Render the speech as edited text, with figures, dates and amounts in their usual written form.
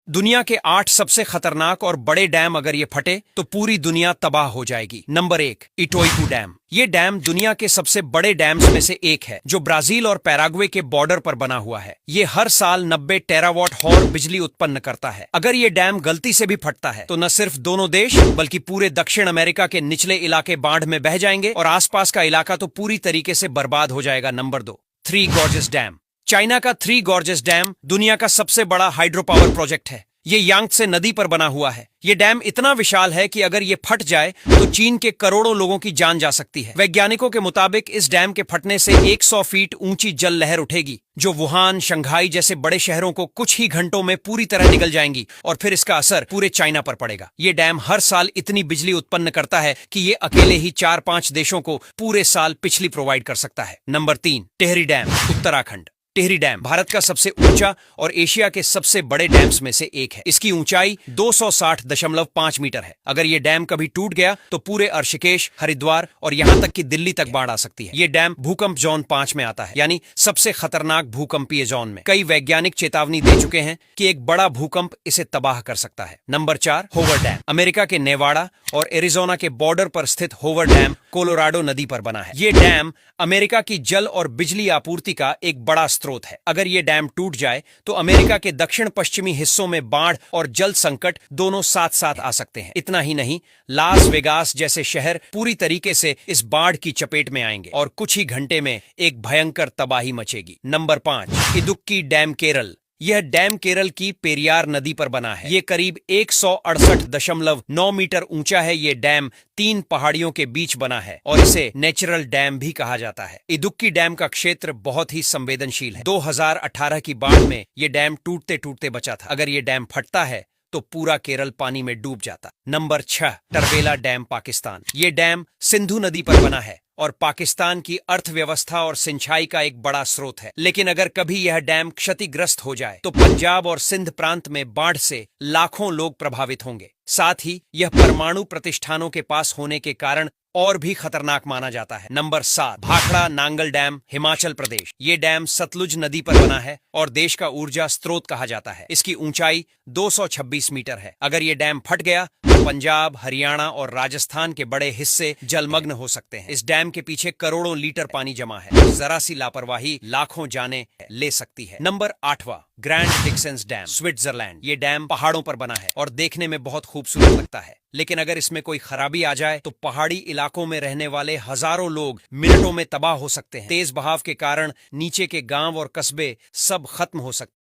दुनिया के 8 सबसे खतरनाक और बड़े डैम अगर ये फटे तो पूरी दुनिया तबाह हो जाएगी। नंबर 1, इटोइकू डैम। ये डैम दुनिया के सबसे बड़े डैम्स में से एक है, जो ब्राजील और पैराग्वे के बॉर्डर पर बना हुआ है। ये हर साल 90 टेरावाट हॉर बिजली उत्पन्न करता है। अगर ये डैम गलती से भी फटता है तो न सिर्फ दोनों देश बल्कि पूरे दक्षिण अमेरिका के निचले इलाके बाढ़ में बह जाएंगे और आसपास का इलाका तो पूरी तरीके से बर्बाद हो जाएगा। Number 2, three gorges dam. China का थ्री गॉर्जेस डैम दुनिया का सबसे बड़ा हाइड्रो पावर प्रोजेक्ट है। ये यांगत्से नदी पर बना हुआ है। ये डैम इतना विशाल है कि अगर ये फट जाए तो चीन के करोड़ों लोगों की जान जा सकती है। वैज्ञानिकों के मुताबिक इस डैम के फटने से 100 फीट ऊंची जल लहर उठेगी, जो वुहान, शंघाई जैसे बड़े शहरों को कुछ ही घंटों में पूरी तरह निगल जाएंगी और फिर इसका असर पूरे चाइना पर पड़ेगा। ये डैम हर साल इतनी बिजली उत्पन्न करता है कि ये अकेले ही 4-5 देशों को पूरे साल बिजली प्रोवाइड कर सकता है। Number 3, Tehri dam, Uttarakhand. Tehri dam Bharat का सबसे ऊंचा और एशिया के सबसे बड़े डैम्स में से एक है। इसकी ऊंचाई 260.5 मीटर है। अगर ये डैम कभी टूट गया तो पूरे ऋषिकेश, हरिद्वार और यहां तक कि दिल्ली तक बाढ़ आ सकती है। ये डैम भूकंप जोन 5 में आता है, यानी सबसे खतरनाक भूकंपीय जोन में। कई वैज्ञानिक चेतावनी दे चुके हैं कि एक बड़ा भूकंप इसे तबाह कर सकता है। Number 4, hover dam. अमेरिका के नेवाड़ा और एरिजोना के बॉर्डर पर स्थित होवर डैम कोलोराडो नदी पर बना है। ये डैम अमेरिका की जल और बिजली आपूर्ति का एक बड़ा स्रोत है। अगर ये डैम टूट जाए तो अमेरिका के दक्षिण पश्चिमी हिस्सों में बाढ़ और जल संकट दोनों साथ साथ आ सकते हैं। इतना ही नहीं, लास वेगास जैसे शहर पूरी तरीके से इस बाढ़ की चपेट में आएंगे और कुछ ही घंटे में एक भयंकर तबाही मचेगी। Number 5, Idukki dam, Kerala. यह डैम केरल की पेरियार नदी पर बना है। ये करीब 168.9 मीटर ऊंचा है। ये डैम 3 पहाड़ियों के बीच बना है और इसे नेचुरल डैम भी कहा जाता है। इदुक्की डैम का क्षेत्र बहुत ही संवेदनशील है। 2018 की बाढ़ में ये डैम टूटते टूटते बचा था। अगर ये डैम फटता है तो पूरा केरल पानी में डूब जाता। Number 6, Tarbela dam, Pakistan. ये डैम सिंधु नदी पर बना है और पाकिस्तान की अर्थव्यवस्था और सिंचाई का एक बड़ा स्रोत है। लेकिन अगर कभी यह डैम क्षतिग्रस्त हो जाए तो पंजाब और सिंध प्रांत में बाढ़ से लाखों लोग प्रभावित होंगे। साथ ही यह परमाणु प्रतिष्ठानों के पास होने के कारण और भी खतरनाक माना जाता है। Number 7, Bhakra Nangal dam, Himachal Pradesh. ये डैम सतलुज नदी पर बना है और देश का ऊर्जा स्रोत कहा जाता है। इसकी ऊंचाई 226 मीटर है। अगर ये डैम फट गया तो पंजाब, हरियाणा और राजस्थान के बड़े हिस्से जलमग्न हो सकते हैं। इस डैम के पीछे करोड़ों लीटर पानी जमा है। जरा सी लापरवाही लाखों जाने ले सकती है। नंबर 8वां, ग्रैंड डिक्सेंस डैम, स्विट्जरलैंड। ये डैम पहाड़ों पर बना है और देखने में बहुत खूबसूरत लगता है। लेकिन अगर इसमें कोई खराबी आ जाए तो पहाड़ी इलाकों में रहने वाले हजारों लोग मिनटों में तबाह हो सकते हैं। तेज बहाव के कारण नीचे के गांव और कस्बे सब खत्म हो सकते हैं।